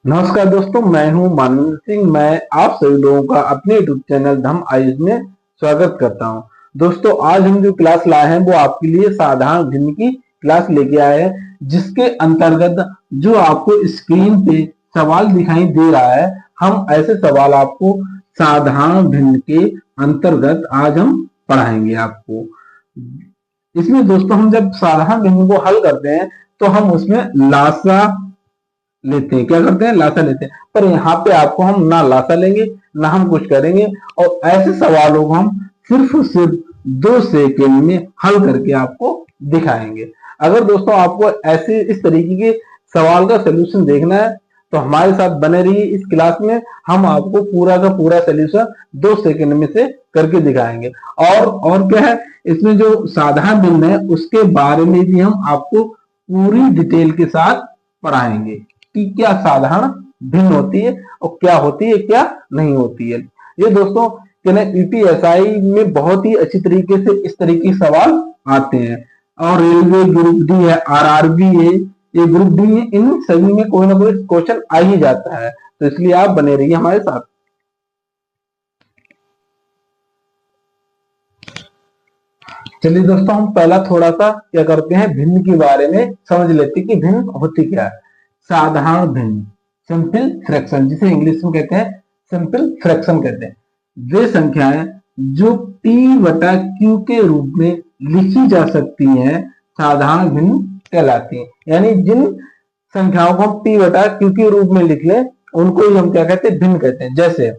नमस्कार दोस्तों, मैं हूं मानव सिंह। मैं आप सभी लोगों का अपने यूट्यूब चैनल धम आयुष में स्वागत करता हूं। दोस्तों, आज हम जो क्लास लाए हैं वो आपके लिए साधारण भिन्न की क्लास लेके आए हैं, जिसके अंतर्गत जो आपको स्क्रीन पे सवाल दिखाई दे रहा है, हम ऐसे सवाल आपको साधारण भिन्न के अंतर्गत आज हम पढ़ाएंगे आपको। इसमें दोस्तों हम जब साधारण भिन्न को हल करते हैं तो हम उसमें लासा लेते हैं। क्या करते हैं? लासा लेते हैं। पर यहाँ पे आपको हम ना लासा लेंगे ना हम कुछ करेंगे, और ऐसे सवालों को हम सिर्फ और सिर्फ 2 सेकेंड में हल करके आपको दिखाएंगे। अगर दोस्तों आपको ऐसे इस तरीके के सवाल का सोल्यूशन देखना है तो हमारे साथ बने रहिए। इस क्लास में हम आपको पूरा का पूरा सोल्यूशन 2 सेकेंड में से करके दिखाएंगे। और क्या है, इसमें जो साधारण भिन्न है उसके बारे में भी हम आपको पूरी डिटेल के साथ पढ़ाएंगे कि क्या साधारण भिन्न होती है और क्या होती है, क्या नहीं होती है। ये दोस्तों यूपीएसआई में बहुत ही अच्छी तरीके से इस तरीके के सवाल आते हैं। और रेलवे ग्रुप डी है, आरआरबी है, ये ग्रुप डी है, इन सभी में कोई ना कोई क्वेश्चन आ ही जाता है। तो इसलिए आप बने रहिए हमारे साथ। चलिए दोस्तों, हम पहला थोड़ा सा क्या करते हैं, भिन्न के बारे में समझ लेते हैं कि भिन्न होती क्या है। साधारण भिन्न, सिंपल फ्रैक्शन, जिसे इंग्लिश में कहते हैं सिंपल फ्रैक्शन कहते हैं, वे संख्याएं जो p बटा q के रूप में लिखी जा सकती हैं साधारण भिन्न कहलाती हैं। यानी जिन संख्याओं को हम p बटा q के रूप में लिख लें उनको ही हम क्या कहते हैं, भिन्न कहते हैं। जैसे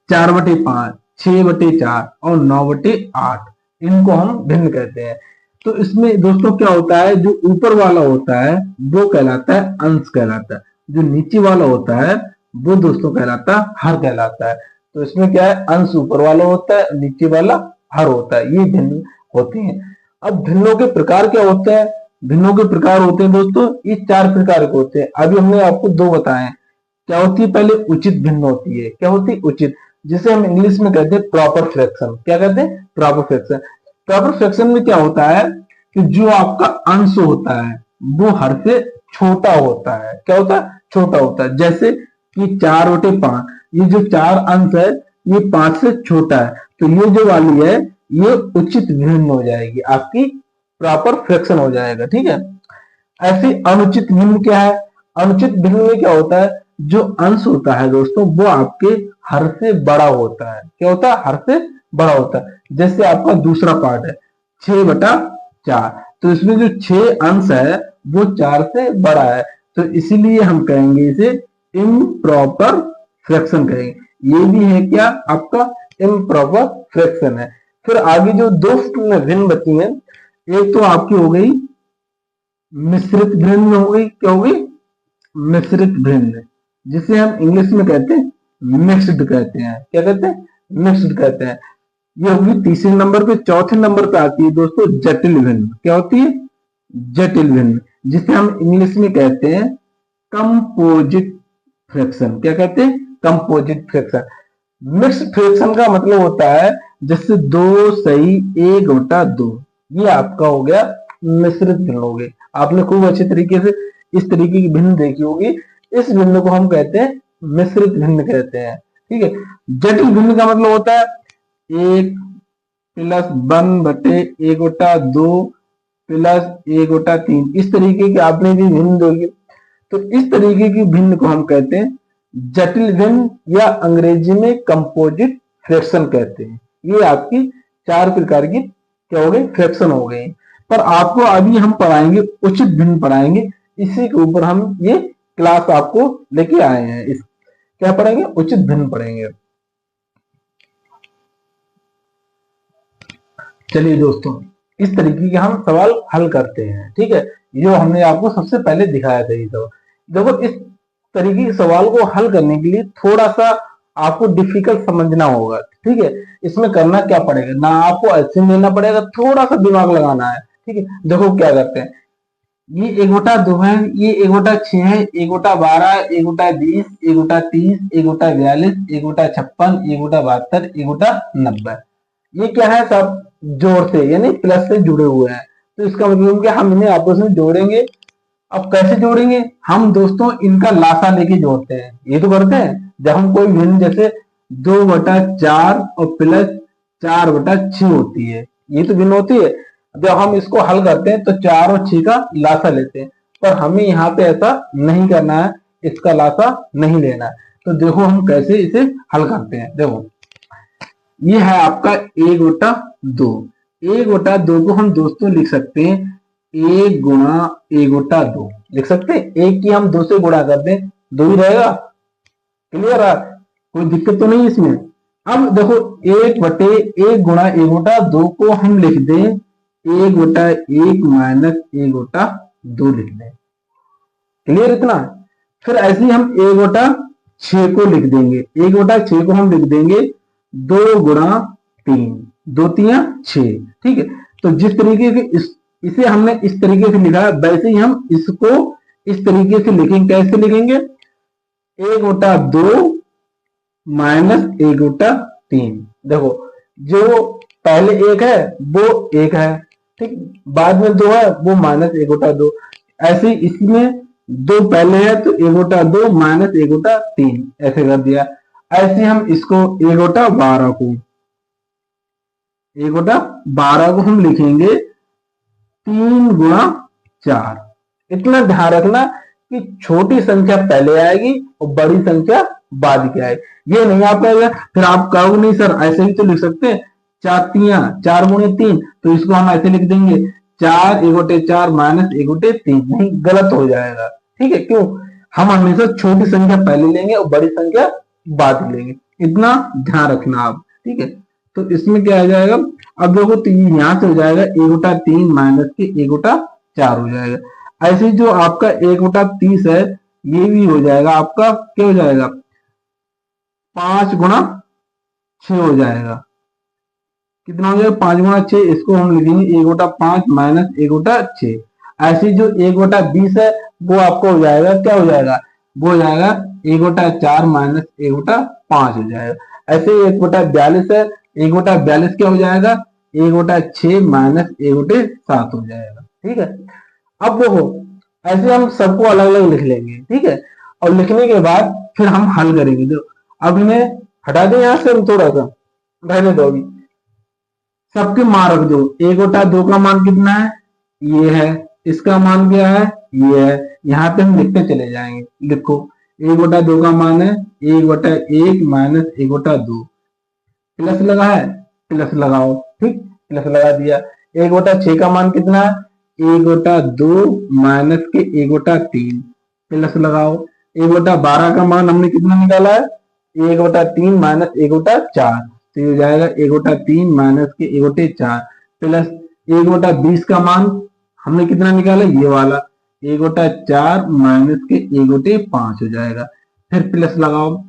4/5, 6/4 और 9/8, इनको हम भिन्न कहते हैं। तो इसमें दोस्तों क्या होता है, जो ऊपर वाला होता है वो कहलाता है अंश कहलाता है, जो नीचे वाला होता है वो दोस्तों कहलाता है हर कहलाता है। तो इसमें क्या है, अंश ऊपर वाला होता है, नीचे वाला हर होता है। ये भिन्न होते हैं। अब भिन्नों के प्रकार क्या होते हैं? भिन्नों के प्रकार होते हैं दोस्तों, ये 4 प्रकार के होते हैं। अभी हमने आपको 2 बताए। क्या होती है? पहले उचित भिन्न होती है। क्या होती है? उचित, जिसे हम इंग्लिश में कहते हैं प्रॉपर फ्रैक्शन। क्या कहते हैं? Proper fraction. प्रॉपर फ्रैक्शन में क्या होता है कि जो आपका अंश होता है वो हर से छोटा होता है। क्या होता है? छोटा होता है। जैसे कि 4/5, ये जो 4 अंश है ये 5 से छोटा है, तो ये जो वाली है ये उचित भिन्न हो जाएगी, आपकी प्रॉपर फ्रैक्शन हो जाएगा। ठीक है। ऐसे अनुचित भिन्न क्या है? अनुचित भिन्न में क्या होता है, जो अंश होता है दोस्तों वो आपके हर से बड़ा होता है। क्या होता है? हर से बड़ा होता है। जैसे आपका दूसरा पार्ट है 6/4, तो इसमें जो 6 अंश है वो 4 से बड़ा है, तो इसीलिए हम कहेंगे इसे इम्प्रॉपर फ्रैक्शन कहेंगे। ये भी है क्या आपका इम्प्रॉपर फ्रैक्शन है। फिर आगे जो 2 भिन्न बची हैं, एक तो आपकी हो गई मिश्रित भिन्न हो गई। क्या हो गई? मिश्रित भिन्न, जिसे हम इंग्लिश में कहते हैं मिक्स्ड कहते हैं। क्या कहते हैं? मिक्स्ड कहते हैं। ये होगी तीसरे नंबर पे। चौथे नंबर पे आती है दोस्तों जटिल भिन्न। क्या होती है? जटिल भिन्न, जिसे हम इंग्लिश में कहते हैं कंपोजिट फ्रैक्शन। क्या कहते हैं? Composite fraction. मिक्स्ड फ्रैक्शन का मतलब होता है जैसे 2 सही 1/2, ये आपका हो गया मिश्रित भिन्न हो गए। आपने खूब अच्छे तरीके से इस तरीके की भिन्न देखी होगी। इस भिन्न को हम कहते हैं मिश्रित भिन्न कहते हैं। ठीक है। जटिल भिन्न का मतलब होता है 1 + 1/1/2 + 1/3, इस तरीके की आपने भी भिन्न देखी। तो इस तरीके की भिन्न को हम कहते हैं जटिल भिन्न, या अंग्रेजी में कंपोजिट फ्रैक्शन कहते हैं। ये आपकी 4 प्रकार की क्या हो गई? फ्रैक्शन हो गई। पर आपको अभी हम पढ़ाएंगे उचित भिन्न पढ़ाएंगे। इसी के ऊपर हम ये क्लास आपको लेके आए हैं। इस क्या पढ़ेंगे? उचित भिन्न पढ़ेंगे। चलिए दोस्तों, इस तरीके के हम सवाल हल करते हैं। ठीक है। जो हमने आपको सबसे पहले दिखाया था ये सवाल। देखो, इस तरीके के सवाल को हल करने के लिए थोड़ा सा आपको डिफिकल्ट समझना होगा। ठीक है। इसमें करना क्या पड़ेगा ना, आपको ऐसे लेना पड़ेगा, थोड़ा सा दिमाग लगाना है। ठीक है। देखो क्या करते हैं, ये 1/2 है, ये 1/6 है, 1/12, 1/20, 1/30, 1/42, 1/56, 1/72, 1/90। ये क्या है? सब जोड़ से यानी प्लस से जुड़े हुए हैं। तो इसका मतलब क्या, हम इन्हें आपस में जोड़ेंगे अब कैसे जोड़ेंगे हम दोस्तों, इनका लासा लेके जोड़ते हैं। ये तो करते हैं जब हम कोई भिन्न, जैसे 2/4 और प्लस 4/6 होती है, ये तो भिन्न होती है। जब हम इसको हल करते हैं तो 4 और 6 का लासा लेते हैं, पर हमें यहाँ पे ऐसा नहीं करना है, इसका लासा नहीं लेना है। तो देखो हम कैसे इसे हल करते हैं। देखो ये है आपका 1/2। 1/2 को हम दोस्तों लिख सकते हैं 1 गुणा 1/2 लिख सकते हैं। एक की हम 2 से गुणा कर दें, 2 ही रहेगा। क्लियर है, कोई दिक्कत तो नहीं इसमें। अब देखो 1/1 गुणा 1/2 को हम लिख दें 1/1 माइनस 1/2 लिख दें। क्लियर इतना। फिर ऐसे ही हम 1/6 को लिख देंगे। 1/6 को हम लिख देंगे 2 गुणा 3, 2 3 6। ठीक है, तो जिस तरीके से इसे हमने इस तरीके से लिखा है, वैसे ही हम इसको इस तरीके से लिखेंगे। कैसे लिखेंगे? 1/2 माइनस 1/3। देखो जो पहले 1 है वो 1 है, ठीक, बाद में 2 है वो माइनस 1/2। ऐसे ही इसमें 2 पहले है तो 1/2 माइनस 1/3 ऐसे कर दिया। ऐसे हम इसको 1/12 को हम लिखेंगे 3 गुणा 4। इतना ध्यान रखना कि छोटी संख्या पहले आएगी और बड़ी संख्या बाद की आएगी। ये नहीं आप फिर आप कहोगे नहीं सर ऐसे ही तो लिख सकते हैं, 4 गुणे 3, तो इसको हम ऐसे लिख देंगे 4 1/4 माइनस 1/3। नहीं, गलत हो जाएगा। ठीक है, क्यों? हम हमेशा छोटी संख्या पहले लेंगे और बड़ी संख्या बाद में लेंगे, इतना ध्यान रखना आप। ठीक है, तो इसमें क्या आ जाएगा? अब देखो तो यहां से हो जाएगा 1/3 माइनस के 1/4 हो जाएगा। ऐसे ही जो आपका 1/30 है ये भी हो जाएगा आपका, क्या हो जाएगा? 5 गुणा 6 हो जाएगा। कितना हो जाएगा? 5 गुणा 6। इसको हम लिखेंगे 1/5 माइनस 1/6। ऐसे जो 1/20 है वो आपको हो जाएगा, क्या हो जाएगा? वो हो जाएगा 1/4 माइनस 1/5 हो जाएगा। ऐसे 1/42 है, 1/42 क्या हो जाएगा? 1/6 माइनस 1/7 हो जाएगा। ठीक है, अब देखो ऐसे हम सबको अलग अलग लिख लेंगे। ठीक है, और लिखने के बाद फिर हम हल करेंगे। देखो अब इन्हें हटा दें यहां से, हम थोड़ा सा रहने दो, अभी सबके मान रख दो। 1/2 का मान कितना है? ये है। इसका मान क्या है? ये है। यहाँ पे हम लिखते चले जाएंगे। लिखो 1/2 का मान है 1/1 माइनस 1/2। प्लस लगा है, प्लस लगाओ। ठीक, प्लस लगा दिया। 1/6 का मान कितना है? 1/2 माइनस के 1/3। प्लस लगाओ। 1/12 का मान हमने कितना निकाला है? 1/3 माइनस 1/4, तो ये हो जाएगा 1/3 माइनस के 1/4। प्लस 1/20 का मान हमने कितना निकाला? ये वाला 1/4 माइनस के 1/5 हो जाएगा। फिर प्लस लगाओ।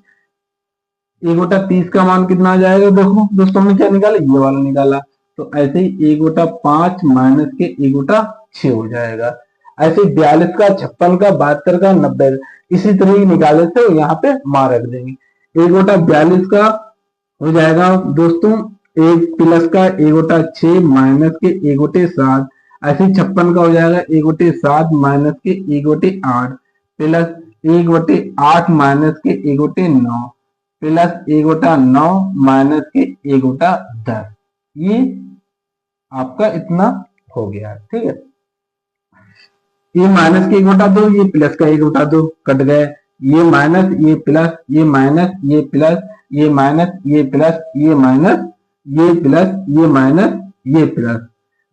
1/30 का मान कितना आ जाएगा? देखो दोस्तों हमने क्या निकाला? ये वाला निकाला। तो ऐसे ही 1/5 माइनस के 1/6 हो जाएगा। ऐसे 42 का, 56 का, 72 का, 90 इसी तरह ही निकाले थे, यहाँ पे मार रख देंगे। 1/42 का हो जाएगा दोस्तों 1 प्लस का 1/6 माइनस के 1/7। ऐसे 56 का हो जाएगा 1/7 माइनस के 1/8 प्लस 1/8 माइनस के 1/9 प्लस 1/9 माइनस के 1/10। ये आपका इतना हो गया। ठीक है, ये माइनस के 1/2, ये प्लस का 1/2 कट गए। ये माइनस, ये प्लस, ये माइनस, ये प्लस, ये माइनस, ये प्लस, ये माइनस, ये प्लस, ये माइनस, ये प्लस।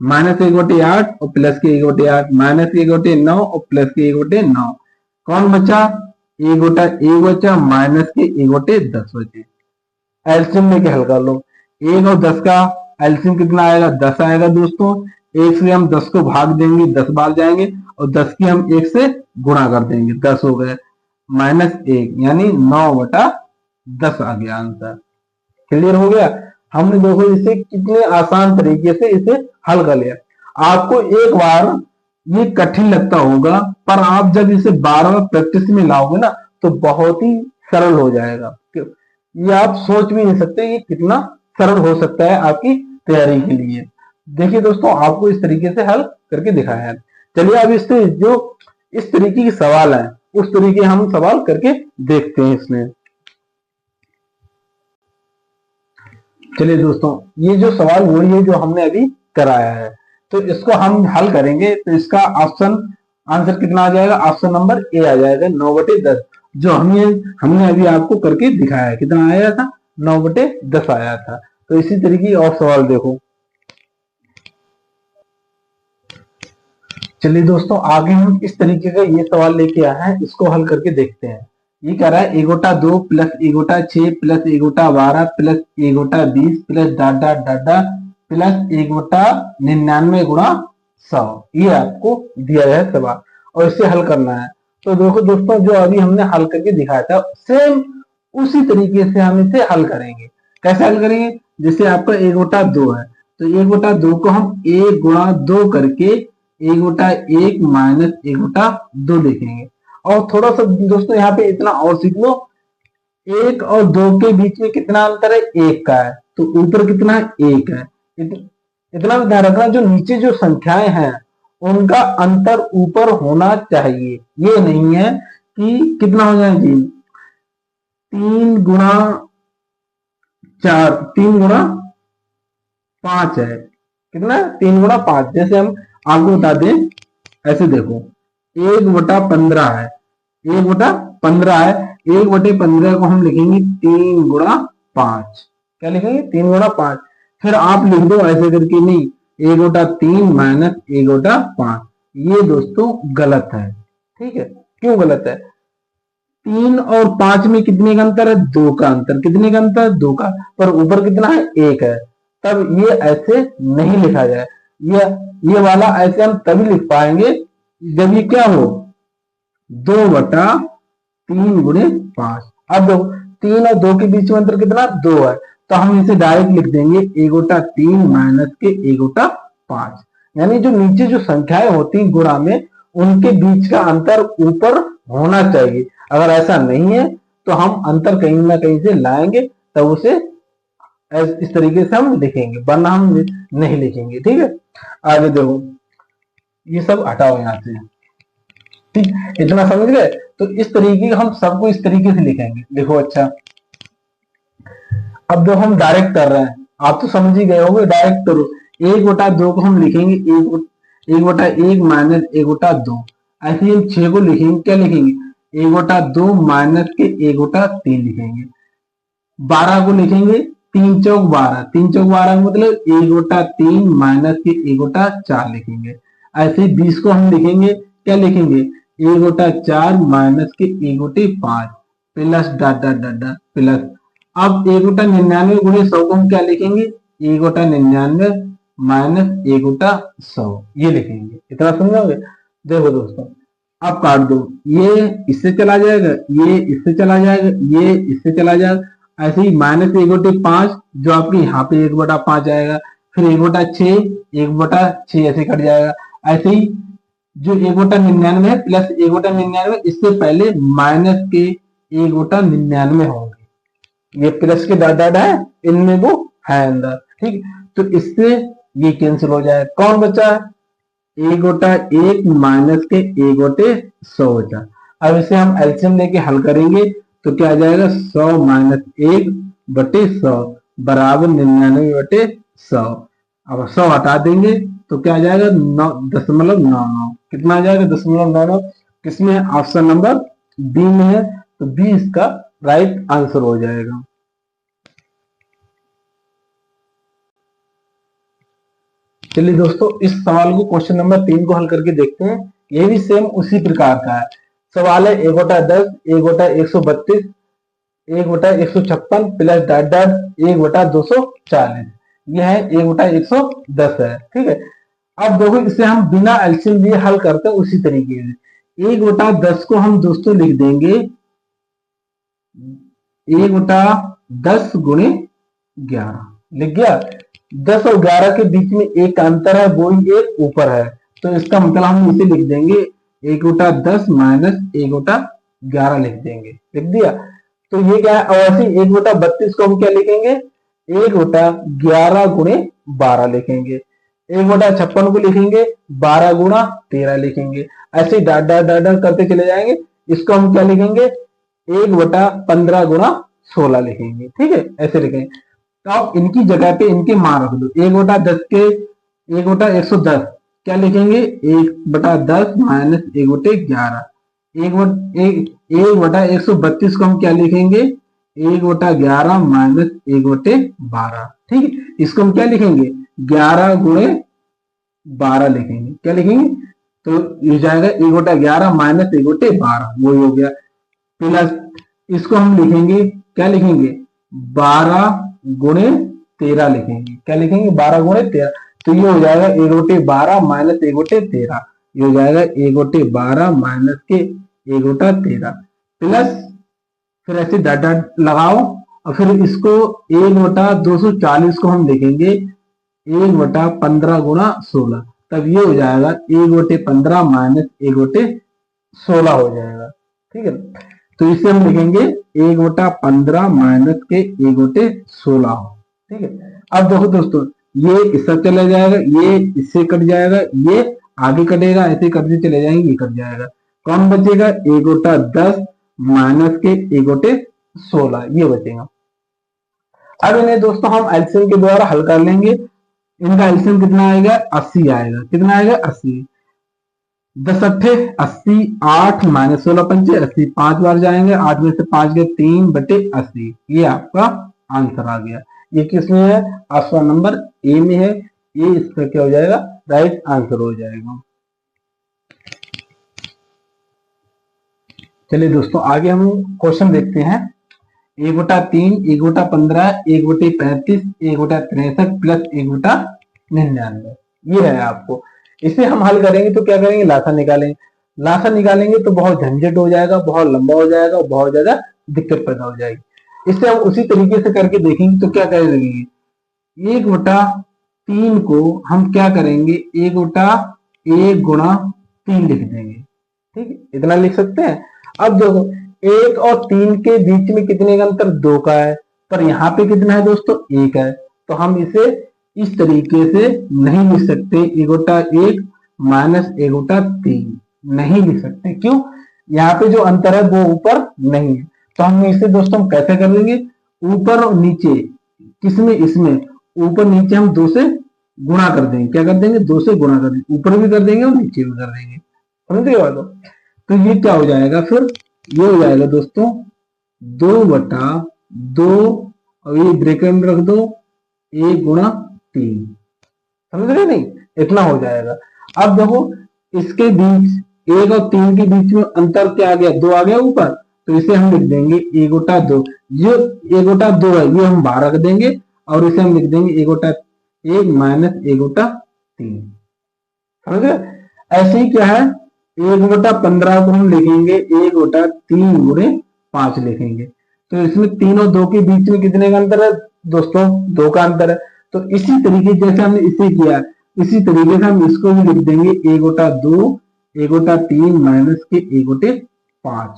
माइनस 1/8 और प्लस के 1/8, माइनस 1/9 और प्लस के 1/9। कौन बचा? 1/1 बचा, माइनस के 1/10 बचे। एलसीएम लेके हल कर लो। 1 और 10 का एलसीएम कितना आएगा? 10 आएगा दोस्तों। 1 से हम 10 को भाग देंगे, 10 बार जाएंगे, और 10 की हम 1 से गुणा कर देंगे, 10 हो गए। माइनस 1 यानी 9/10 आ गया आंसर। क्लियर हो गया? हमने देखो इसे कितने आसान तरीके से इसे हल कर लिया। आपको एक बार ये कठिन लगता होगा, पर आप जब इसे बार-बार प्रैक्टिस में लाओगे ना तो बहुत ही सरल हो जाएगा। ये आप सोच भी नहीं सकते ये कितना सरल हो सकता है आपकी तैयारी के लिए। देखिए दोस्तों आपको इस तरीके से हल करके दिखाया है। चलिए अब इससे जो इस तरीके की सवाल है, उस तरीके हम सवाल करके देखते हैं इसमें। चलिए दोस्तों, ये जो सवाल वही है जो हमने अभी कराया है, तो इसको हम हल करेंगे। तो इसका ऑप्शन आंसर कितना आ जाएगा? ऑप्शन नंबर ए आ जाएगा, 9/10, जो हमने अभी आपको करके दिखाया है। कितना आया था? 9/10 आया था। तो इसी तरीके और सवाल देखो। चलिए दोस्तों, आगे हम इस तरीके का ये सवाल लेके आए हैं, इसको हल करके देखते हैं। ये कह रहा है 1/2 plus 1/6 plus 1/12 plus 1/20 plus dot dot dot dot plus 1/99 गुणा 100। ये आपको दिया गया है सवाल और इसे हल करना है। तो देखो दोस्तों, जो अभी हमने हल करके दिखाया था, सेम उसी तरीके से हम इसे हल करेंगे। कैसे हल करेंगे? जैसे आपका 1/2 है, तो 1/2 को हम 1 गुणा 2 करके 1/1 माइनस 1/2 लिखेंगे। और थोड़ा सा दोस्तों यहाँ पे इतना और सीख लो, 1 और 2 के बीच में कितना अंतर है? 1 का है। तो ऊपर कितना है? 1 है। इतना भी ध्यान रखना, जो नीचे जो संख्याएं हैं उनका अंतर ऊपर होना चाहिए। ये नहीं है कि कितना हो जाए जी, 3 गुणा 4, 3 गुणा 5 है। कितना? 3 गुणा 5। जैसे हम आपको बता दें, ऐसे देखो, 1/15 है, 1/15 है। 1/15 को हम लिखेंगे 3 गुणा 5। क्या लिखेंगे? 3 गुणा 5। फिर आप लिख दो ऐसे करके, नहीं, 1/3 माइनस 1/5। ये दोस्तों गलत है। ठीक है? क्यों गलत है? 3 और 5 में कितने का अंतर है? 2 का अंतर। कितने का अंतर? 2 का। पर ऊपर कितना है? 1 है। तब ये ऐसे नहीं लिखा जाए। ये वाला ऐसे हम तभी लिख पाएंगे जब ये क्या हो, 2/3 गुणे 5। अब देखो, 3 और 2 के बीच में अंतर कितना? 2 है। तो हम इसे डायरेक्ट लिख देंगे 1/3 माइनस के 1/5। यानी जो नीचे जो संख्याएं होती हैं गुणा में, उनके बीच का अंतर ऊपर होना चाहिए। अगर ऐसा नहीं है तो हम अंतर कहीं ना कहीं से लाएंगे, तब उसे इस तरीके से हम लिखेंगे, वरना हम नहीं लिखेंगे। ठीक है? आगे देखो, ये सब हटाओ यहाँ से। ठीक, इतना समझ गए? तो इस तरीके हम सबको इस तरीके से लिखेंगे। देखो, अच्छा, अब जो हम डायरेक्ट कर रहे हैं, आप तो समझ ही गए होंगे, डायरेक्ट करो। 1/2 को हम लिखेंगे 1/1 माइनस 1/2। ऐसे ही हम 6 को लिखेंगे, क्या लिखेंगे? 1/2 माइनस के 1/3 लिखेंगे। 12 को लिखेंगे 3 चौक 12, 3 चौक 12 का मतलब 1/3 माइनस के 1/4 लिखेंगे। ऐसे ही 20 को हम लिखेंगे, क्या लिखेंगे? 1/4 माइनस के 1/5 plus dot dot dot dot plus. अब 1/99 गुणे 100 को हम क्या लिखेंगे? 1/99 माइनस 1/100 ये लिखेंगे। इतना समझोगे? देखो दोस्तों, अब काट दो, ये इससे चला जाएगा, ये इससे चला जाएगा, ये इससे चला जाएगा। ऐसे ही माइनस 1/5 जो आपके यहाँ पे 1/5 आएगा, फिर 1/6, 1/6 ऐसे कट जाएगा। ऐसे ही जो 1/99 है प्लस 1/99, इससे पहले माइनस के 1/99 होंगे। ये प्लस के डॉट डॉट है, इनमें वो है अंदर। ठीक, तो इससे ये कैंसिल हो जाए। कौन बचा? 1/1 माइनस के 1/100 बचा। अब इसे हम एलसीएम लेके हल करेंगे, तो क्या आ जाएगा? 100 माइनस 1/100 बराबर 99/100। अब 100 हटा देंगे तो क्या आ जाएगा? 9.99। कितना आ जाएगा? 9.99। किसमें? ऑप्शन नंबर बी में है, तो बी इसका राइट आंसर हो जाएगा। चलिए दोस्तों, इस सवाल को क्वेश्चन नंबर 3 को हल करके देखते हैं। ये भी सेम उसी प्रकार का है। सवाल है 1/10, 1/132, 1/156 प्लस डॉट डॉट 1/240। यह है 1/110 है। ठीक है? अब देखो, इसे हम बिना एलसीएम लिए हल करते हैं उसी तरीके से। 1/10 को हम दोस्तों लिख देंगे 1/10 गुणे 11। लिख गया? 10 और 11 के बीच में एक का अंतर है, वो ही एक ऊपर है। तो इसका मतलब हम इसे लिख देंगे 1/10 माइनस 1/11 लिख देंगे। लिख दिया? तो ये क्या है? और ऐसे 1/32 को हम क्या लिखेंगे? 1/11 गुणे 12 लिखेंगे। एक बटा 56 को लिखेंगे 12 गुणा 13 लिखेंगे। ऐसे डाट डाट डाट डाट करते चले जाएंगे। इसको हम क्या लिखेंगे, 1/15 गुणा 16 लिखेंगे। ठीक है, ऐसे लिखेंगे। तो आप इनकी जगह पे इनके मान रख दो। 1/10 के 1/110 क्या लिखेंगे, 1/10 माइनस 1/11। 1/132 को हम क्या लिखेंगे, 1/11 माइनस 1/12। ठीक है, इसको हम क्या लिखेंगे, 11 गुणे 12 लिखेंगे। क्या लिखेंगे, तो ये जाएगा 1/11 माइनस 1/12, वो हो गया। प्लस इसको हम लिखेंगे, क्या लिखेंगे, 12 गुणे 13 लिखेंगे। क्या लिखेंगे, 12 गुणे 13। तो ये हो जाएगा 1/12 माइनस 1/13। ये हो जाएगा 1/12 माइनस के 1/13। प्लस फिर ऐसे डॉट डॉट लगाओ और फिर इसको 1/240 को हम लिखेंगे 1/15 गुणा 16। तब ये हो जाएगा 1/15 माइनस 1/16 हो जाएगा। ठीक है, तो इसे हम लिखेंगे 1/15 माइनस के 1/16। ठीक है, अब देखो दोस्तों, ये इससे चला जाएगा, ये इससे कट जाएगा, ये आगे कटेगा, ऐसे करते चले जाएंगे, ये कट जाएगा। कौन बचेगा, 1/10 माइनस के 1/16, ये बचेगा। अब इन्हें दोस्तों हम एलसीएम के द्वारा हल कर लेंगे। इनका एलसीएम कितना आएगा, 80 आएगा। कितना आएगा, 80। 10 अट्ठे 80, 8 माइनस 16 पंचे 80, 5 बार जाएंगे, 8 में से 5 गए 3/80। ये आपका आंसर आ गया। ये किसमें है, ऑप्शन नंबर ए में है। ये इसका क्या हो जाएगा, राइट आंसर हो जाएगा। चलिए दोस्तों, आगे हम क्वेश्चन देखते हैं। 1/3, 1/15, 1/35, 1/63 प्लस 1/99 ये है आपको। इसे हम हल करेंगे तो क्या करेंगे, लासा निकालेंगे। लासा निकालेंगे तो बहुत झंझट हो जाएगा, बहुत लंबा हो जाएगा और बहुत ज्यादा दिक्कत पैदा हो जाएगी। इसे हम उसी तरीके से करके देखेंगे तो क्या करेंगे, 1/3 को हम क्या करेंगे, 1/1 गुणा 3 लिख देंगे। ठीक है, इतना लिख सकते हैं। अब देखो 1 और 3 के बीच में कितने का अंतर, 2 का है, पर यहाँ पे कितना है दोस्तों, 1 है। तो हम इसे इस तरीके से नहीं लिख सकते, 1/1 माइनस 1/3 नहीं लिख सकते। क्यों, यहाँ पे जो अंतर है वो ऊपर नहीं है। तो हम इसे दोस्तों कैसे कर लेंगे, ऊपर और नीचे, किसमें, इसमें ऊपर नीचे हम 2 से गुणा कर देंगे। क्या कर देंगे, 2 से गुणा कर देंगे, ऊपर भी कर देंगे और नीचे भी कर देंगे। समझ गए बात। तो ये क्या हो जाएगा, फिर ये हो जाएगा दोस्तों 2/2 और ये ब्रैकेट में रख दो 1 गुणा 3। समझ रहे नहीं, इतना हो जाएगा। अब देखो इसके बीच 1 और 3 के बीच में अंतर क्या आ गया, 2 आ गया ऊपर। तो इसे हम लिख देंगे 1/2। जो 1/2 है ये हम बाहर रख देंगे और इसे हम लिख देंगे 1/1 माइनस 1/3। समझ गए। ऐसे ही क्या है, 1/15 को हम लिखेंगे 1/3 गुणे 5 लिखेंगे। तो इसमें 3 और 2 के बीच में कितने का अंतर है दोस्तों, 2 का अंतर है। तो इसी तरीके जैसे हमने इसे किया, इसी तरीके से हम इसको भी लिख देंगे 1/2 1/3 माइनस के 1/5।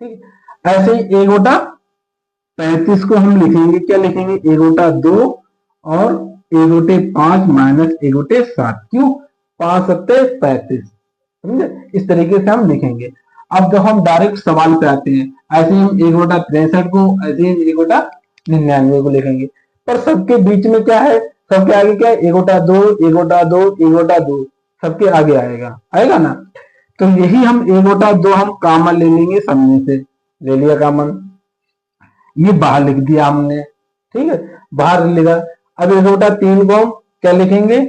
ठीक, ऐसे ही 1/35 को हम लिखेंगे, क्या लिखेंगे, 1/2 और 1/5 माइनस 1/7। क्यों, 5 सत्ते 35। समझे, इस तरीके से हम लिखेंगे। अब जब हम डायरेक्ट सवाल पे आते हैं, ऐसे हम 1/63 को, ऐसे ही 1/99 को लिखेंगे। पर सबके बीच में क्या है, सबके आगे क्या है, 1/2 1/2 1/2 सबके आगे आएगा, आएगा ना। तो यही हम 1/2 हम कॉमन ले लेंगे, सामने से ले लिया कॉमन, ये बाहर लिख दिया हमने। ठीक है, बाहर लिखा। अब 1/3 को हम क्या लिखेंगे,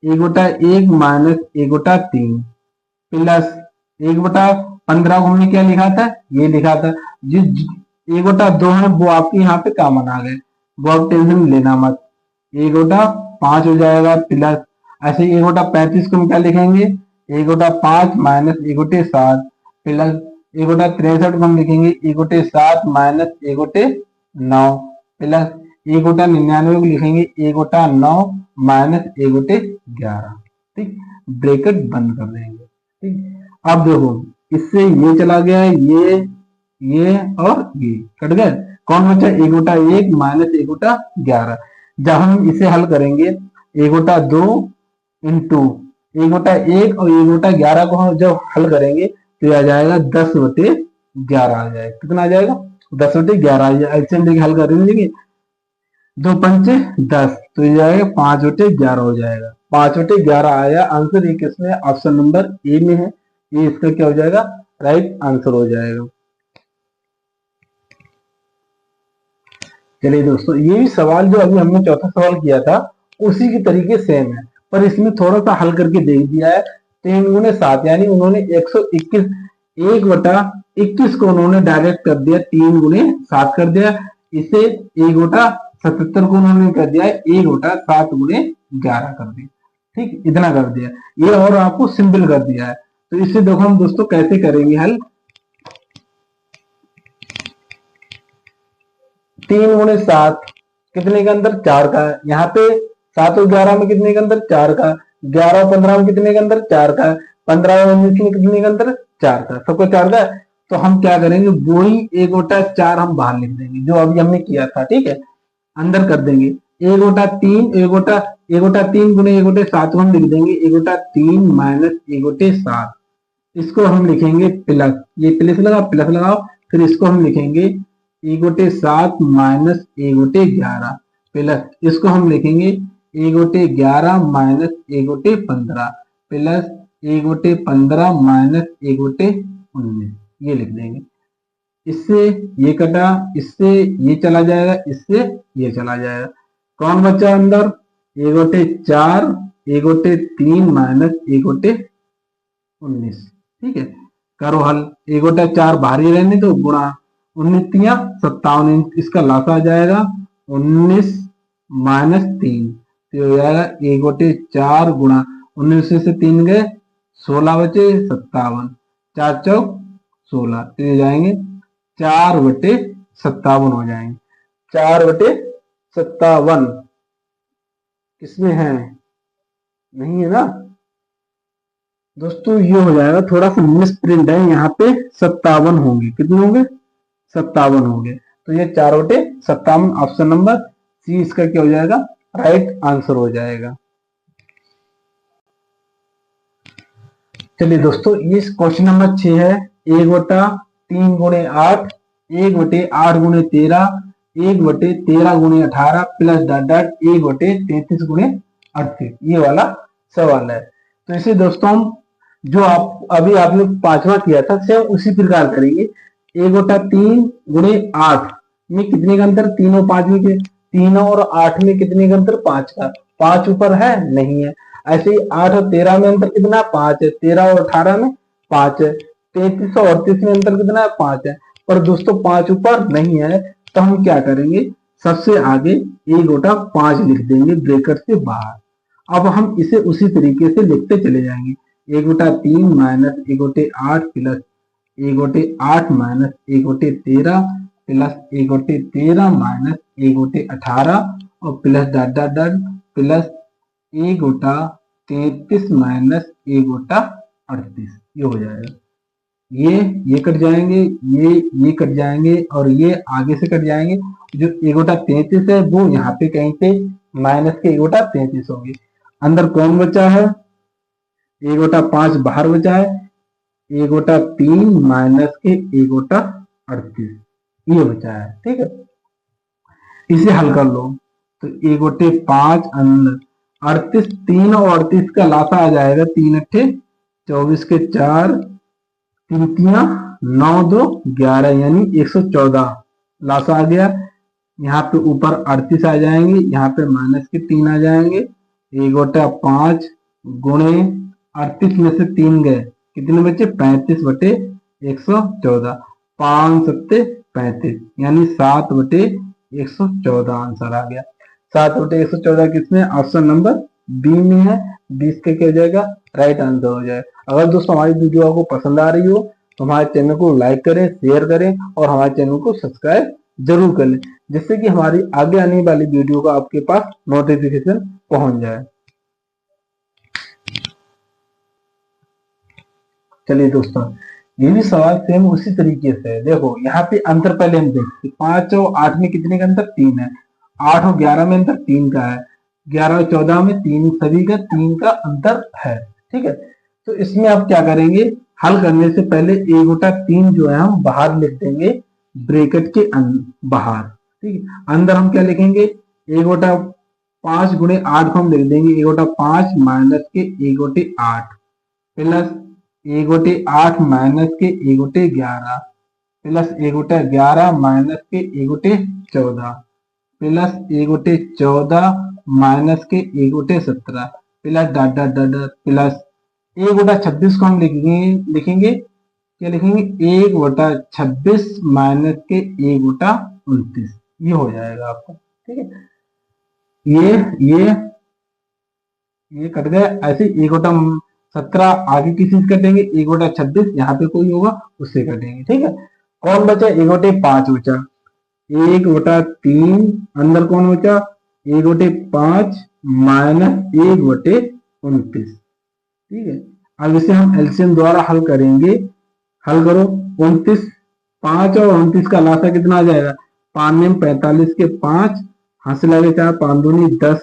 1/1 माइनस 1/3 प्लस 1/15 को हमने क्या लिखा था, ये लिखा था। जो 1/2 है वो आपके यहाँ पे कॉमन आ गए, वो आप टेंशन लेना मत। 1/5 हो जाएगा प्लस, ऐसे 1/35 को हम क्या लिखेंगे, 1/5 माइनस 1/7 प्लस 1/63 को हम लिखेंगे 1/7 माइनस 1/9 प्लस 1/99 को लिखेंगे 1/9 माइनस 1/11। ठीक, ब्रैकेट बंद कर देंगे। ठीक, अब देखो इससे ये चला गया है, ये और ये कट गए। कौन बचा, 1/1 माइनस 1/11। जब हम इसे हल करेंगे 1/2 इंटू 1/1 और 1/11 को हम जब हल करेंगे तो आ जाएगा 10/11 आ जाएगा। कितना आ जाएगा? 10/11 आ जाएगा। ऐसे हम हल कर देंगे, 2×5 = 10, तो ये जाएगा 5/11 हो जाएगा। 5/11 आया आंसर। ये किसमें? ऑप्शन नंबर ए में है। ये इसका क्या हो जाएगा? राइट आंसर हो जाएगा। चलिए दोस्तों, ये भी सवाल जो अभी हमने चौथा सवाल किया था उसी की तरीके सेम है, पर इसमें थोड़ा सा हल करके दे दिया है। 3×7 यानी उन्होंने 121 1/21 को उन्होंने डायरेक्ट कर दिया, 3×7 कर दिया। इसे 1/77 को उन्होंने कर दिया 1/7×11 कर दिया। ठीक, इतना कर दिया ये, और आपको सिंपल कर दिया है। तो इससे देखो हम दोस्तों कैसे करेंगे हल। 3×7 कितने के अंदर? 4 का है। यहाँ पे 7 और 11 में कितने के अंदर? 4 का। 11 और 15 में कितने के अंदर? 4 का। 15 और 19 में कितने के अंदर? 4 का। सबको 4 का है। तो हम क्या करेंगे, वही 1/4 हम बाहर लिख देंगे जो अभी हमने किया था। ठीक है, अंदर कर देंगे 1/3 1/3 गुणे 1/7 को हम लिख देंगे 1/3 - 1/7। इसको हम लिखेंगे प्लस, ये प्लस लगाओ, फिर इसको हम लिखेंगे 1/7 - 1/11 प्लस, इसको हम लिखेंगे 1/11 - 1/15 प्लस 1/15 - 1/19, ये लिख देंगे। इससे ये कटा, इससे ये चला जाएगा, इससे ये चला जाएगा। कौन बचा अंदर? 1/4 1/3 - 1/19। ठीक है, करो हल। 1/4 बाहर ही रहने दो, गुणा 19 57, इसका लासा आ जाएगा 19 - 3, तो हो जाएगा 1/4 गुणा 19 से 3 गए 16 बचे 57, 4 चौक 16, तो ये जाएंगे 4/57 हो जाएंगे। 4/57 किसमें है? नहीं है ना दोस्तों, ये हो जाएगा। थोड़ा सा मिस प्रिंट है, यहाँ पे 57 होंगे। कितने होंगे? 57 होंगे। तो ये 4/57 ऑप्शन नंबर सी इसका क्या हो जाएगा? राइट आंसर हो जाएगा। चलिए दोस्तों, ये क्वेश्चन नंबर 6 है। 1/3 × 8 1/8 × 13 1/13 × 18 प्लस डॉट डॉट 1/33 × 38, ये वाला सवाल है। तो इसे दोस्तों हम जो आप अभी आपने 5वां किया था सेम उसी प्रकार करेंगे। 1/3 × 8 में कितने का अंतर? 3 और 5 में 3 और 8 में कितने का अंतर? 5 का। 5 ऊपर है? नहीं है। ऐसे ही 8 और 13 में अंतर कितना? 5 है। 13 और 18 में 5 है। 33 और 38 में अंतर कितना है? 5 है। पर दोस्तों 5 ऊपर नहीं है, तो हम क्या करेंगे, सबसे आगे 1/5 लिख देंगे ब्रैकेट से बाहर। अब हम इसे उसी तरीके से लिखते चले जाएंगे। 1/3 - 1/8 प्लस 1/8 - 1/13 प्लस 1/13 - 1/18 और plus dot dot dot plus 1/33 - 1/38, ये हो जाएगा। ये कट जाएंगे, ये कट जाएंगे और ये आगे से कट जाएंगे। जो 1/33 है वो यहाँ पे कहीं पे माइनस के 1/33 होंगे। अंदर कौन बचा है? 1/5 बाहर बचा है। 1/3 माइनस के 1/38, ये बचा है। ठीक है, इसे हल कर लो। तो 1/5 अंदर 38, 3 और 38 का लासा आ जाएगा 3 × 8 24 के 4 3 9 2 11 यानी 114 लासा आ गया। यहाँ पे ऊपर 38 आ जाएंगे, यहाँ पे माइनस के 3 आ जाएंगे। 1/5 गुणे 38 में से 3 गए, कितने बचे? 35/114, 5 7 35 यानी 7/114 आंसर आ गया। 7/114 किसमें? ऑप्शन नंबर बी में है। 20 का क्या हो जाएगा? राइट आंसर हो जाएगा। अगर दोस्तों हमारी वीडियो आपको पसंद आ रही हो तो हमारे चैनल को लाइक करें, शेयर करें और हमारे चैनल को सब्सक्राइब जरूर कर लें, जिससे कि हमारी आगे आने वाली वीडियो का आपके पास नोटिफिकेशन पहुंच जाए। चलिए दोस्तों, ये भी सवाल सेम उसी तरीके से है। देखो यहाँ पे अंतर पहले हम देखते हैं। 5 और 8 में कितने का अंतर? 3 है। 8 और 11 में अंतर 3 का है। 11 और 14 में तीन, सभी का 3 का अंतर है। ठीक है, तो इसमें आप क्या करेंगे, हल करने से पहले a गोटा 3 जो है हम बाहर लिख देंगे, ब्रैकेट के बाहर। ठीक है, अंदर हम क्या लिखेंगे, a गोटा 5 गुणे 8 को हम लिख देंगे a गोटा 5 माइनस के a गोटे 8 प्लस a गोटे 8 माइनस के a गोटे 11 प्लस a गोटे 11 माइनस के a गोटे 14 प्लस a गोटे 14 माइनस के a गोटे 17 plus dot dot dot dot plus a गोटा 26 को हम लिखेंगे क्या लिखेंगे, 1 गोटा 26 माइनस के a गोटा 29, ये हो जाएगा आपका। ठीक है, ये कट गया। ऐसे 1 गोटा 17 आगे किसी से कटेंगे, 1 गोटा 26 यहाँ पे कोई होगा उससे कटेंगे। ठीक है, कौन बचा, 1 गोटे 5 बचा, 1 गोटा 3 अंदर कौन बचा, 1 गोटे 5 माइनस 1 गोटे 29। ठीक है, अब इसे हम एलसीएम द्वारा हल करेंगे। हल करो, 29, 5 और 29 का लासा कितना आ जाएगा, 5 में 45 के 5 हाथ से लगे 4, 5 दूनी 10,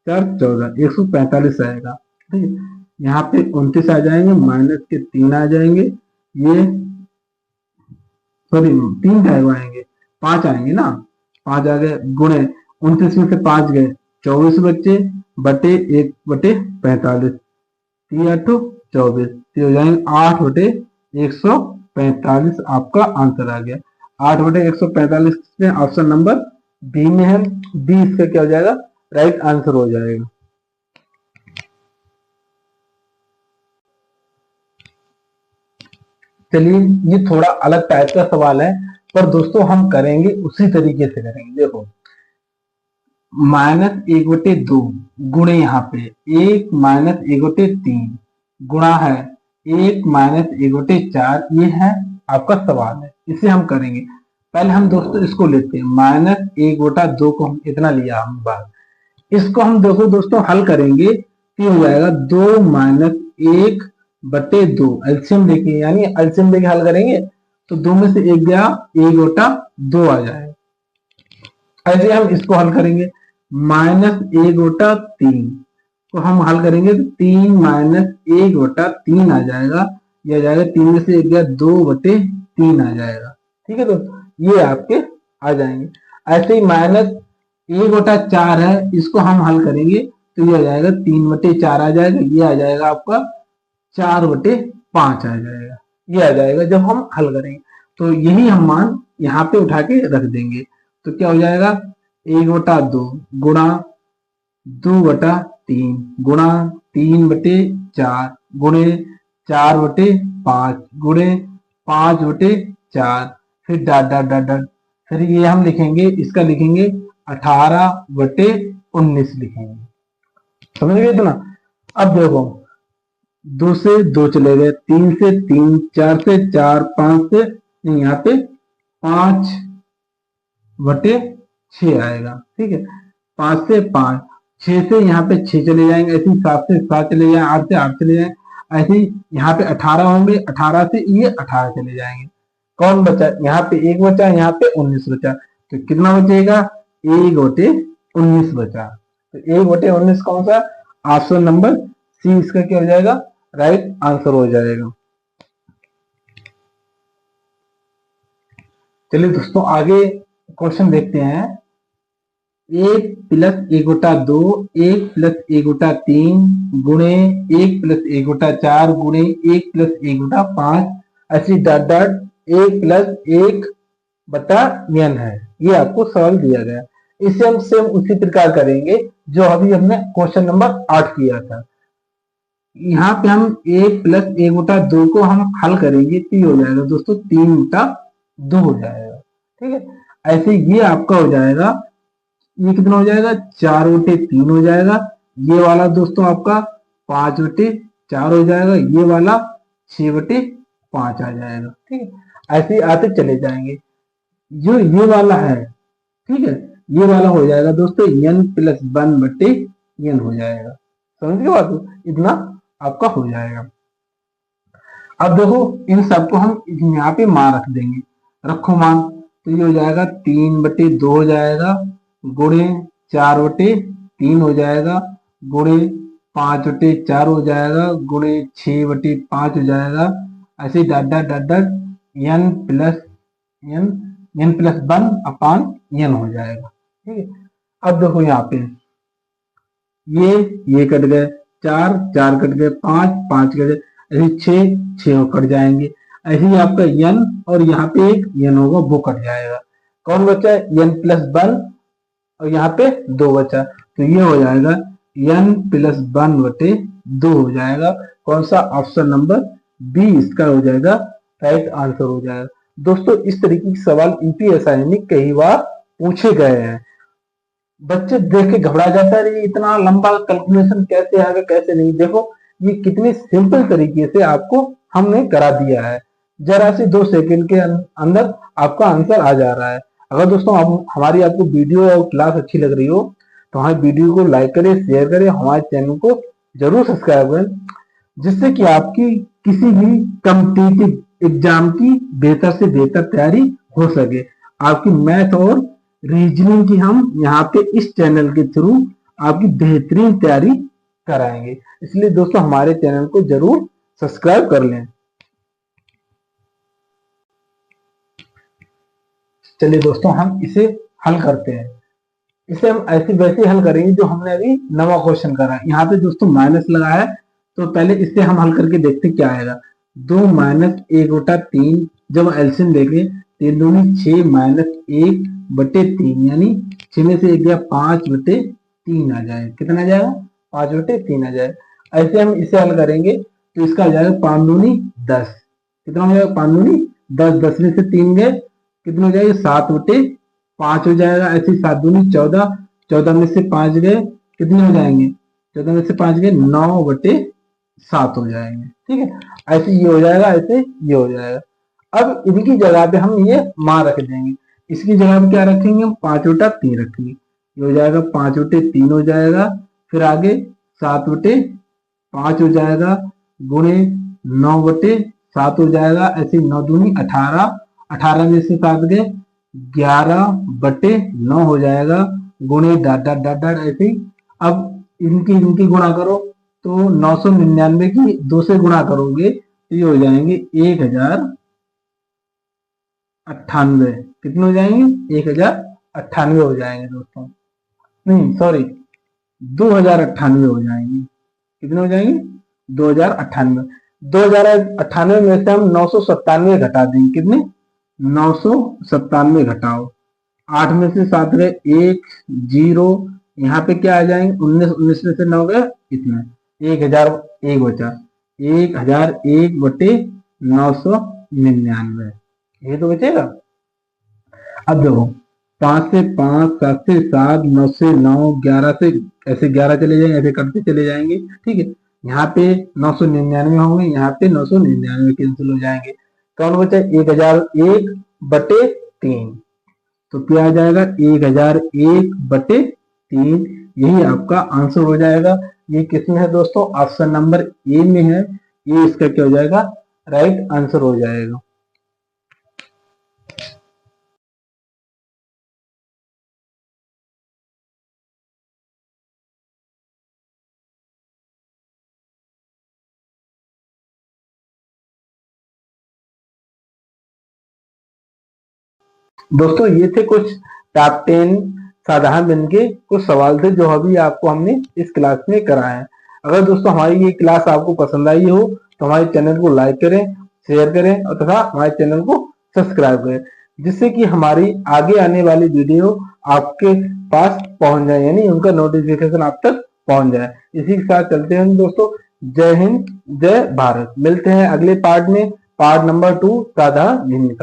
4 14, 145 आएगा। ठीक है, यहाँ पे 29 आ जाएंगे, माइनस के 3 आ जाएंगे, ये सॉरी 3 क्या आएंगे, 5 आएंगे ना, 5 आ गए, गुणे 29 में से 5 गए, 24 बच्चे बटे 1 बटे 45, 3 8 24, तो हो जाएंगे 8 बटे 145 आपका आंसर आ गया। 8 बटे 145 में ऑप्शन नंबर बी में है, बी इसका क्या हो जाएगा, राइट आंसर हो जाएगा। चलिए, ये थोड़ा अलग टाइप का सवाल है, पर दोस्तों हम करेंगे उसी तरीके से करेंगे। देखो, माइनस 1 बटे 2 गुणे यहाँ पे 1 माइनस 1 बटे 3 गुणा है 1 माइनस 1 बटे 4, ये है आपका सवाल है, इसे हम करेंगे। पहले हम दोस्तों इसको लेते हैं, माइनस 1 बटा 2 को हम इतना लिया हम बात, इसको हम दोस्तों हल करेंगे तो हो जाएगा 2 माइनस 1 बटे 2, एलसीएम लेके, यानी एलसीएम लेके हल करेंगे तो 2 में से 1 गया, 1 बटा 2 आ जाएगा। ऐसे हम इसको हल करेंगे, माइनस 1 बटा 3 को हम हल करेंगे तो 3 माइनस 1 बटा 3 आ जाएगा, ये आ जाएगा 3 में से 1 गया, 2 बटे 3 आ जाएगा। ठीक है, तो ये आपके आ जाएंगे। ऐसे ही माइनस 1 बटा 4 है, इसको हम हल करेंगे तो ये आ जाएगा 3 बटे 4 आ जाएगा, ये आ जाएगा आपका 4 बटे 5 आ जाएगा, ये आ जाएगा जब हम हल करेंगे। तो यही हम मान यहाँ पे उठा के रख देंगे, तो क्या हो जाएगा, 1 बटा 2 गुणा 2 बटा 3 गुणा 3 बटे 4 गुणे 4 बटे 5 गुणे 5 बटे 4, फिर डॉट डॉट डॉट डॉट, फिर ये हम लिखेंगे, इसका लिखेंगे 18 बटे 19 लिखेंगे। समझ गए इतना। अब देखो, 2 से 2 चले गए, 3 से 3, 4 से 4, 5 से नहीं, यहाँ पे 5 बटे 6 आएगा। ठीक है, 5 से 5, 6 से यहाँ पे 6 चले जाएंगे, ऐसे ही 7 से 7 चले जाए, 8 से 8 चले जाए, ऐसे ही यहाँ पे 18 होंगे, 18 से ये 18 चले जाएंगे। कौन बचा, यहाँ पे 1 बचा, यहाँ पे 19 बचा, तो कितना बचेगा, 1 बटे 19 बचा। तो 1 बटे 19 कौन सा, ऑप्शन नंबर सी इसका क्या हो जाएगा, राइट आंसर हो जाएगा। चलिए दोस्तों, आगे क्वेश्चन देखते हैं। 1 प्लस 1 बटा 2, 1 प्लस 1 बटा 3 गुणे 1 प्लस 1 बटा 4 गुणे 1 प्लस 1 बटा 5, ऐसी डॉट डॉट 1 प्लस 1 बटा n है, ये आपको सवाल दिया गया। इसे हम सेम उसी प्रकार करेंगे जो अभी हमने क्वेश्चन नंबर 8 किया था। यहाँ पे हम 1 प्लस 1 बटा 2 को हम हल करेंगे तो ये हो जाएगा दोस्तों 3 बटा 2 हो जाएगा। ठीक है, ऐसे ये आपका हो जाएगा, ये कितना हो जाएगा, 4 बटे 3 हो जाएगा, ये वाला दोस्तों आपका 5 बटे 4 हो जाएगा, ये वाला 6 बटे 5 आ जाएगा। ठीक है, ऐसे ही आते चले जाएंगे। जो ये वाला है, ठीक है, ये वाला हो जाएगा दोस्तों n प्लस 1 बटे n हो जाएगा। समझ गए बात, इतना आपका हो जाएगा। अब देखो, इन सबको हम यहाँ पे मान रख देंगे, रखो मान, तो ये हो जाएगा 3 बटे 2 हो जाएगा गुणे 4 बटे 3 हो जाएगा, गुणे 5/4 हो जाएगा, गुणे 6/5 हो जाएगा। ऐसे dot dot dot dot n plus n+1 अपान n हो जाएगा। ठीक है, अब देखो यहाँ पे ये कट गए, 4 कट गए, 5 कट गए, ऐसे 6 कट जाएंगे। ऐसे ही आपका n और यहाँ पे एक n होगा वो कट जाएगा। कौन बचा है? n+1 और यहाँ पे 2 बचा, तो ये हो जाएगा n+1/2 हो जाएगा। कौन सा? ऑप्शन नंबर बी इसका हो जाएगा, राइट आंसर हो जाएगा। दोस्तों इस तरीके के सवाल यूपीएससी में कई बार पूछे गए हैं। बच्चे देख के घबरा जाता है, ये इतना लंबा कैलकुलेशन कैसे आएगा कैसे नहीं। देखो ये कितने सिंपल तरीके से आपको हमने करा दिया है, जरा से 2 सेकंड के अंदर आपका आंसर आ जा रहा है। अगर दोस्तों हमारी आपको वीडियो और क्लास अच्छी लग रही हो तो हमारी वीडियो को लाइक करें, शेयर करें, हमारे चैनल को जरूर सब्सक्राइब करें, जिससे कि आपकी किसी भी कॉम्पिटिटिव एग्जाम की बेहतर से बेहतर तैयारी हो सके। आपकी मैथ और रीजनिंग की हम यहाँ पे इस चैनल के थ्रू आपकी बेहतरीन तैयारी कराएंगे, इसलिए दोस्तों हमारे चैनल को जरूर सब्सक्राइब कर लें। चलिए दोस्तों हम इसे हल करते हैं। इसे हम ऐसे वैसे हल करेंगे जो हमने अभी नवा क्वेश्चन करा है। यहाँ पे दोस्तों माइनस लगा है, तो पहले इससे हम हल करके देखते क्या आएगा। 2 - 1/3 जब एलसीएम देखें 3 दूनी 6 - 1/3 यानी 6 में से 1 गया 5/3 आ जाएगा। कितना आ जाएगा? 5/3 आ जाएगा। ऐसे हम इसे हल करेंगे तो इसका आ जाएगा 5 दूनी 10। कितना हो जाएगा? 5 दूनी 10, 10 में से 3 गए, कितना हो जाएगा? 7/5 हो जाएगा। ऐसे 7 दूनी 14, 14 में से 5 गए, कितने हो जाएंगे? 14 में से 5 गए 9/7 हो जाएंगे। ठीक है, ऐसे ये हो जाएगा, ऐसे ये हो जाएगा। अब इनकी जगह पे हम ये मान रख देंगे, इसकी जगह पे क्या रखेंगे? हम 5/3 रखेंगे। ये हो जाएगा 5/3 हो जाएगा। फिर आगे 7/5 हो जाएगा, गुणे 9/7 हो जाएगा। ऐसे 9 दूनी 18, 18 में से 7 गए 11/9 हो जाएगा, गुणे डॉट डॉट डॉट डॉट ऐसे ही। अब इनकी गुणा करो तो 999 की 2 से गुणा करोगे तो ये हो जाएंगे 1098। कितने हो जाएंगे? 1098 हो जाएंगे दोस्तों, नहीं सॉरी 2098 हो जाएंगे। कितने हो जाएंगे? 2098। 2098 में से हम 997 घटा देंगे। कितने? 997 घटाओ, 8 में से 7 गए 1 0, यहाँ पे क्या आ जाएंगे? 19, 19 में से 9 गए इतना 1001 बचा, 1001/999 ये तो बचेगा। अब देखो 5 से 5, 7 से 7, 9 से 9, 11 से ऐसे 11 चले जाएंगे, ऐसे करते चले जाएंगे। ठीक है, यहाँ पे 999 होंगे, यहाँ पे 999 कैंसिल हो जाएंगे। कौन बचा? 1001/3, तो क्या आ जाएगा? 1001/3, यही आपका आंसर हो जाएगा। ये किसमें है दोस्तों? ऑप्शन नंबर ए में है। ये इसका क्या हो जाएगा? राइट आंसर हो जाएगा। दोस्तों ये थे कुछ टॉप 10 साधारण गणित के कुछ सवाल थे जो अभी आपको हमने इस क्लास में कराए हैं। अगर दोस्तों हमारी ये क्लास आपको पसंद आई हो तो हमारे चैनल को लाइक करें, शेयर करें और तथा हमारे चैनल को सब्सक्राइब करें, जिससे कि हमारी आगे आने वाली वीडियो आपके पास पहुंच जाए, यानी उनका नोटिफिकेशन आप तक पहुंच जाए। इसी के साथ चलते हैं दोस्तों। जय हिंद, जय भारत। मिलते हैं अगले पार्ट में, पार्ट नंबर 2 साधारण गणित।